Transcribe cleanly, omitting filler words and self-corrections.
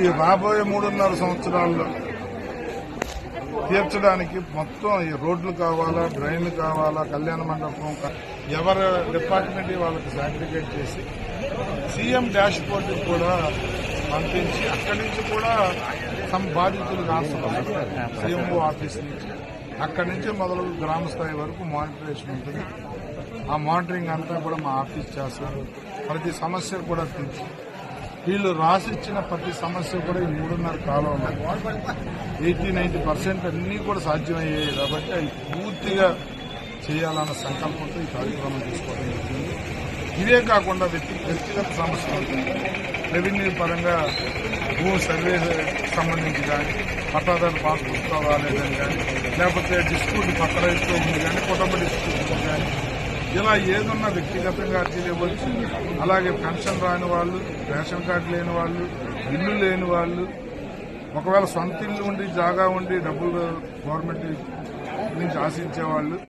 ఈ రాబోయే 3.5 సంవత్సరాల్లో తీర్చడానికి మొత్తం ఈ రోడ్లు కావాలా, డ్రైన్లు కావాలా, కళ్యాణ మండపం, ఎవరి డిపార్ట్మెంట్ వాళ్ళకి సాగ్రిగేట్ చేసి సీఎం డాష్ బోర్డు కూడా పంపించి అక్కడి నుంచి కూడా బాధితులు రాస్తున్నారు. సీఎంఓ ఆఫీస్ నుంచి అక్కడి నుంచి మొదలు గ్రామ స్థాయి వరకు మానిటరేషన్ ఉంటుంది. ఆ మానిటరింగ్ అంతా కూడా మా ఆఫీస్ చేస్తారు. ప్రతి సమస్య కూడా తీర్చి వీళ్ళు రాసిచ్చిన ప్రతి సమస్య కూడా ఈ 3.5 కాలంలో 80-90% అన్నీ కూడా సాధ్యమయ్యాయి. కాబట్టి అవి పూర్తిగా చేయాలన్న సంకల్పంతో ఈ కార్యక్రమం తీసుకోవడం జరిగింది. ఇవే కాకుండా వ్యక్తిగత సమస్యలు ఉంటుంది. రెవెన్యూ పరంగా భూ సర్వే సంబంధించి కానీ, పట్టాదారు పాస్ పుస్తకాలు రాలేదని కానీ, లేకపోతే డిస్ప్యూట్ పక్క రైతుతో ఉంది కానీ, కుటుంబ డిస్ప్యూట్ ఉంది కానీ, ఇలా ఏదన్నా వ్యక్తిగతంగా అర్జీలు ఇవ్వచ్చు. అలాగే పెన్షన్ రాని వాళ్ళు, రేషన్ కార్డు లేని వాళ్ళు, ఇల్లు లేని వాళ్ళు, ఒకవేళ సొంత ఇల్లు ఉండి జాగా ఉండి డబ్బులు గవర్నమెంట్ నుంచి ఆశించే వాళ్ళు